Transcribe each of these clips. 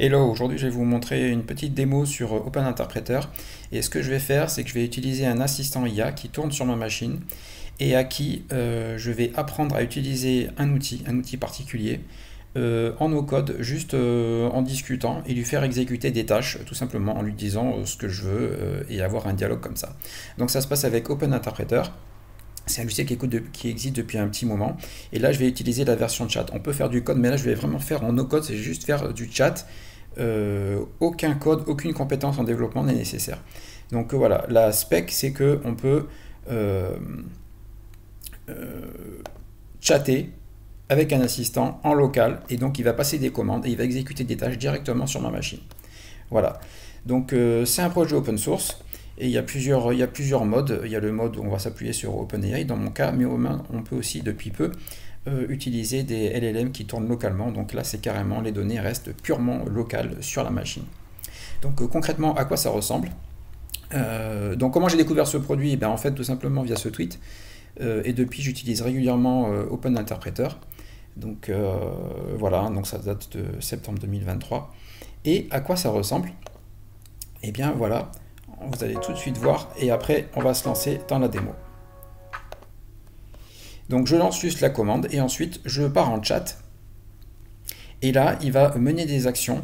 Hello, aujourd'hui je vais vous montrer une petite démo sur Open Interpreter et ce que je vais faire c'est que je vais utiliser un assistant IA qui tourne sur ma machine et à qui je vais apprendre à utiliser un outil particulier en no code juste en discutant et lui faire exécuter des tâches tout simplement en lui disant ce que je veux et avoir un dialogue comme ça. Donc ça se passe avec Open Interpreter. C'est un logiciel qui existe depuis un petit moment. Et là, je vais utiliser la version chat. On peut faire du code, mais là, je vais vraiment faire en no-code. C'est juste faire du chat. Aucun code, aucune compétence en développement n'est nécessaire. Donc voilà, la spec, c'est que on peut chatter avec un assistant en local. Et donc, il va passer des commandes et il va exécuter des tâches directement sur ma machine. Voilà. Donc, c'est un projet open source. Et il y a plusieurs modes. Il y a le mode où on va s'appuyer sur OpenAI dans mon cas, mais on peut aussi depuis peu utiliser des LLM qui tournent localement. Donc là, c'est carrément, les données restent purement locales sur la machine. Donc concrètement, à quoi ça ressemble? Donc comment j'ai découvert ce produit? En fait, tout simplement via ce tweet. Et depuis, j'utilise régulièrement Open Interpreter. Donc voilà, donc ça date de septembre 2023. Et à quoi ça ressemble? Eh bien voilà. Vous allez tout de suite voir et après on va se lancer dans la démo. Donc je lance juste la commande et ensuite je pars en chat et là il va mener des actions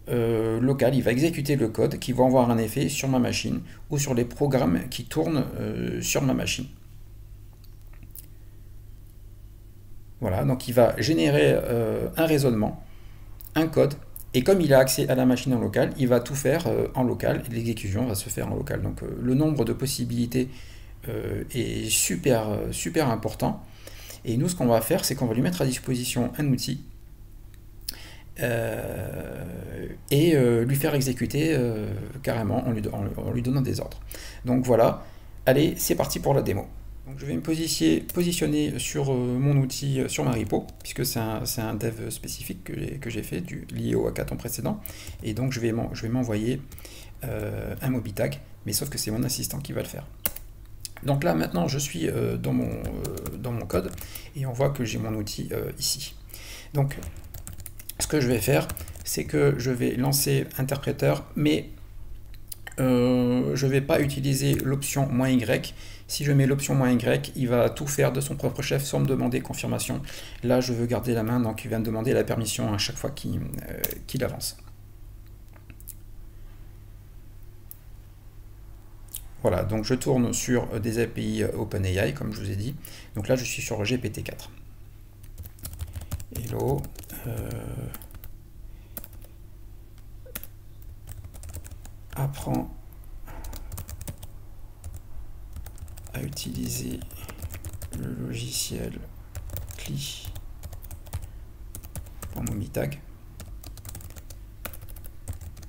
locales, il va exécuter le code qui va avoir un effet sur ma machine ou sur les programmes qui tournent sur ma machine. Voilà, donc il va générer un raisonnement, un code. Et comme il a accès à la machine en local, il va tout faire en local et l'exécution va se faire en local. Donc le nombre de possibilités est super important. Et nous, ce qu'on va faire, c'est qu'on va lui mettre à disposition un outil et lui faire exécuter carrément en lui donnant des ordres. Donc voilà, allez, c'est parti pour la démo. Donc je vais me positionner sur mon outil, sur ma repo, puisque c'est un dev spécifique que j'ai fait, lié au hackathon précédent. Et donc je vais m'envoyer un Mobitag, mais sauf que c'est mon assistant qui va le faire. Donc là maintenant je suis dans mon code, et on voit que j'ai mon outil ici. Donc ce que je vais faire, c'est que je vais lancer interpréteur, mais je ne vais pas utiliser l'option "-y". Si je mets l'option "-y", il va tout faire de son propre chef sans me demander confirmation. Là, je veux garder la main, donc il va me demander la permission à chaque fois qu'il avance. Voilà, donc je tourne sur des API OpenAI, comme je vous ai dit. Donc là, je suis sur GPT-4. Hello. Apprends à utiliser le logiciel CLI pour Mobitag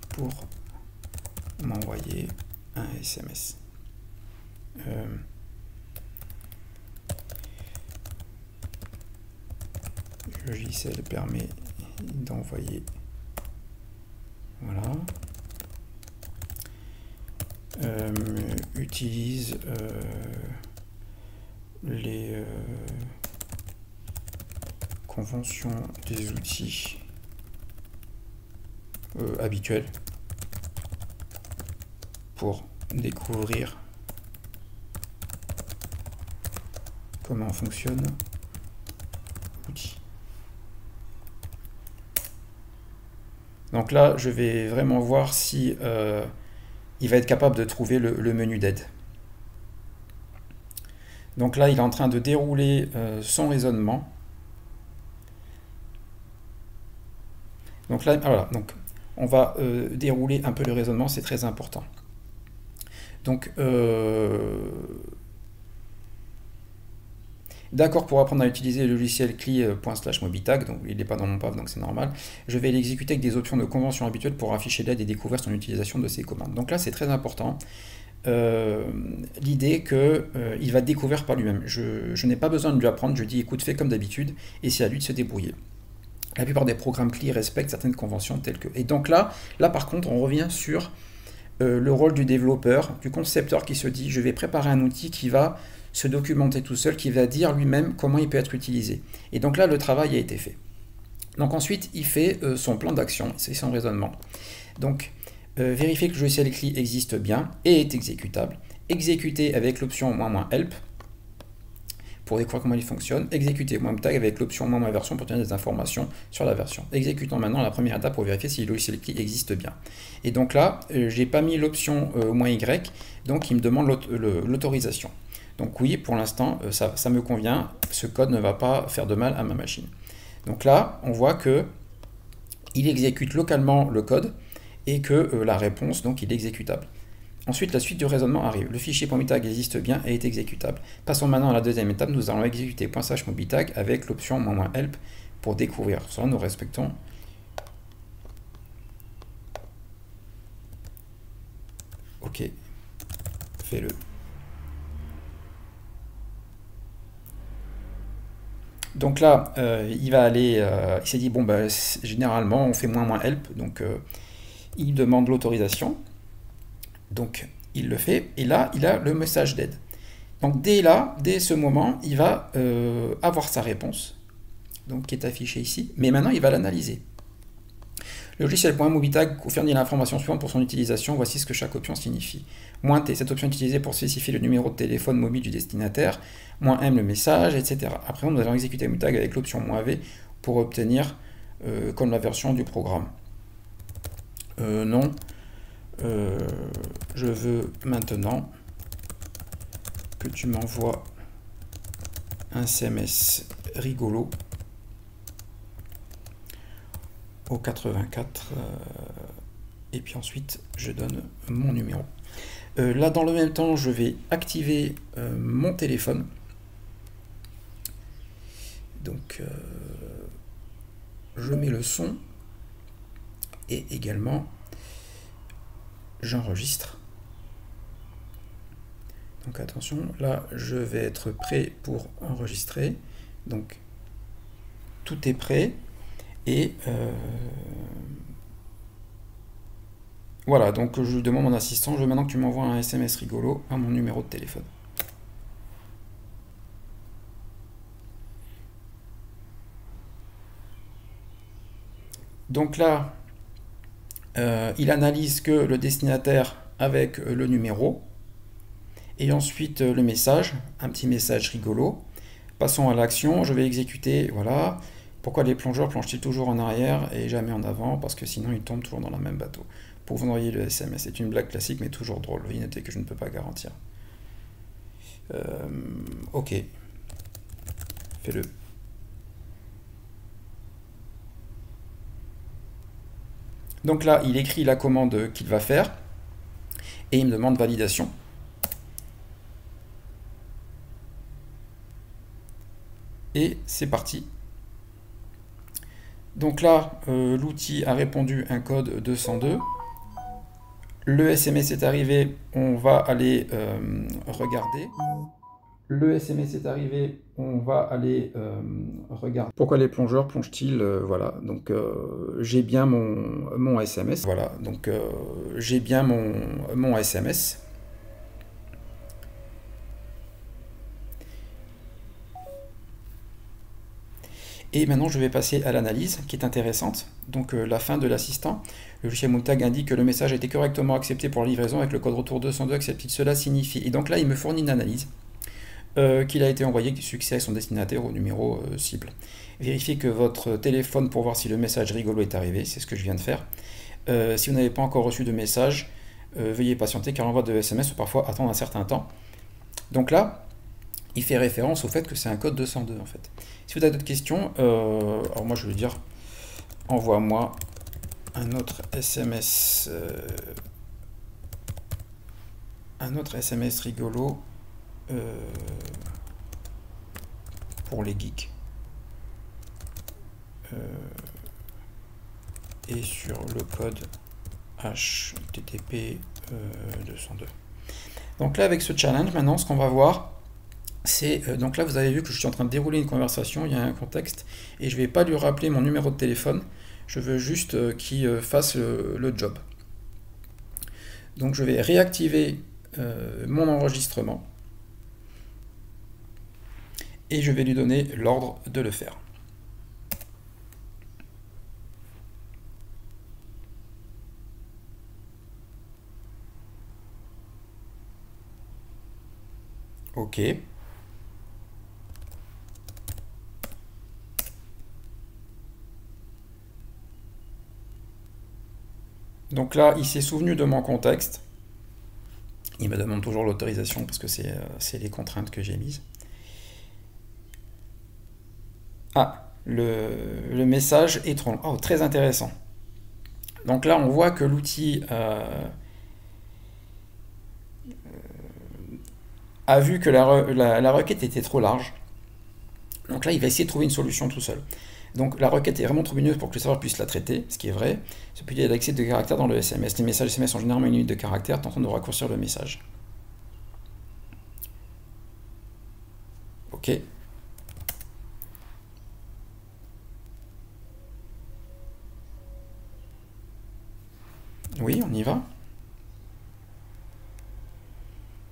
pour m'envoyer un SMS. Le logiciel permet d'envoyer, voilà, utilise les conventions des outils habituels pour découvrir comment fonctionne l'outil. Donc là, je vais vraiment voir si il va être capable de trouver le menu d'aide. Donc là, il est en train de dérouler son raisonnement. Donc là, voilà, donc on va dérouler un peu le raisonnement, c'est très important. Donc, d'accord, pour apprendre à utiliser le logiciel CLI./Mobitag, donc il n'est pas dans mon pav, donc c'est normal. Je vais l'exécuter avec des options de convention habituelles pour afficher l'aide et découvrir son utilisation de ces commandes. Donc là, c'est très important. L'idée qu'il va découvrir par lui-même. Je n'ai pas besoin de lui apprendre, je dis écoute, fais comme d'habitude, et c'est à lui de se débrouiller. La plupart des programmes CLI respectent certaines conventions telles que... Et donc là par contre, on revient sur le rôle du développeur, du concepteur qui se dit je vais préparer un outil qui va se documenter tout seul, qui va dire lui-même comment il peut être utilisé. Et donc là, le travail a été fait. Donc ensuite, il fait son plan d'action, c'est son raisonnement. Donc, vérifier que le logiciel CLI existe bien et est exécutable. Exécuter avec l'option "-help" pour découvrir comment il fonctionne. Exécuter "-tag" avec l'option "-version" pour obtenir des informations sur la version. Exécutons maintenant la première étape pour vérifier si le logiciel CLI existe bien. Et donc là, j'ai pas mis l'option "-y", donc il me demande l'autorisation. Donc oui, pour l'instant, ça me convient, ce code ne va pas faire de mal à ma machine. Donc là, on voit que il exécute localement le code et que la réponse, donc, il est exécutable. Ensuite, la suite du raisonnement arrive. Le fichier .mobitag existe bien et est exécutable. Passons maintenant à la deuxième étape. Nous allons exécuter ./mobitag avec l'option "-help" pour découvrir. Cela, nous respectons. Ok, fais-le. Donc là, il va aller, il s'est dit, bon, bah, généralement, on fait "-help", donc il demande l'autorisation. Donc, il le fait, et là, il a le message d'aide. Donc, dès ce moment, il va avoir sa réponse, donc qui est affichée ici, mais maintenant, il va l'analyser. Le logiciel .mobitag fournit l'information suivante pour son utilisation. Voici ce que chaque option signifie. "-t", cette option est utilisée pour spécifier le numéro de téléphone mobile du destinataire. "-m", le message, etc. Après, nous allons exécuter mobitag avec l'option "-v" pour obtenir comme la version du programme. Non, je veux maintenant que tu m'envoies un SMS rigolo au 84 et puis ensuite je donne mon numéro. Là, dans le même temps, je vais activer mon téléphone. Donc je mets le son et également j'enregistre. Donc attention, là je vais être prêt pour enregistrer. Donc tout est prêt et voilà, donc je demande à mon assistant, je veux maintenant que tu m'envoies un SMS rigolo à mon numéro de téléphone. Donc là, il analyse que le destinataire avec le numéro, et ensuite le message, un petit message rigolo. Passons à l'action, je vais exécuter, voilà. Pourquoi les plongeurs plongent-ils toujours en arrière et jamais en avant? Parce que sinon ils tombent toujours dans le même bateau. Pour vous envoyer le SMS, c'est une blague classique mais toujours drôle. Veuillez noter que je ne peux pas garantir. Ok, fais-le. Donc là, il écrit la commande qu'il va faire et il me demande validation. Et c'est parti. Donc là, l'outil a répondu un code 202. Le SMS est arrivé, on va aller regarder. Le SMS est arrivé, on va aller regarder. Pourquoi les plongeurs plongent-ils voilà, donc j'ai bien mon SMS. Voilà, donc j'ai bien mon SMS. Et maintenant, je vais passer à l'analyse, qui est intéressante. Donc, la fin de l'assistant. Le logiciel mobitag indique que le message a été correctement accepté pour la livraison avec le code retour 202 accepté. Cela signifie. Et donc là, il me fournit une analyse qu'il a été envoyé avec succès à son destinataire au numéro cible. Vérifiez que votre téléphone pour voir si le message rigolo est arrivé. C'est ce que je viens de faire. Si vous n'avez pas encore reçu de message, veuillez patienter car l'envoi de SMS peut parfois attendre un certain temps. Donc là, il fait référence au fait que c'est un code 202 en fait. Si vous avez d'autres questions, alors moi je vais dire envoie-moi un autre SMS rigolo pour les geeks et sur le code HTTP 202. Donc là avec ce challenge maintenant ce qu'on va voir c'est, donc là vous avez vu que je suis en train de dérouler une conversation, il y a un contexte, et je ne vais pas lui rappeler mon numéro de téléphone, je veux juste qu'il fasse le job. Donc je vais réactiver mon enregistrement, et je vais lui donner l'ordre de le faire. OK. Donc là, il s'est souvenu de mon contexte. Il me demande toujours l'autorisation parce que c'est les contraintes que j'ai mises. Ah, le message est trop long. Oh, très intéressant. Donc là, on voit que l'outil a vu que la requête était trop large. Donc là, il va essayer de trouver une solution tout seul. Donc la requête est vraiment trop mineuse pour que le serveur puisse la traiter, ce qui est vrai. Ce petit a l'accès de caractères dans le SMS. Les messages SMS sont généralement une unité de caractères, tentant de raccourcir le message. Ok. Oui, on y va.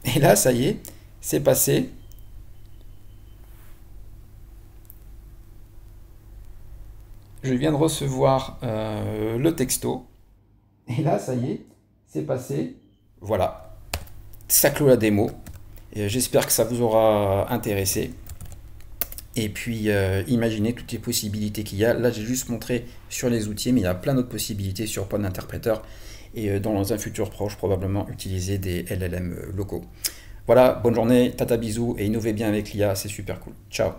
Et là, ça y est, c'est passé. Je viens de recevoir le texto. Et là, ça y est, c'est passé. Voilà, ça clôt la démo. J'espère que ça vous aura intéressé. Et puis, imaginez toutes les possibilités qu'il y a. Là, j'ai juste montré sur les outils, mais il y a plein d'autres possibilités sur Pod Interpreter. Et dans un futur proche, probablement utiliser des LLM locaux. Voilà, bonne journée, tata bisous, et innovez bien avec l'IA, c'est super cool. Ciao.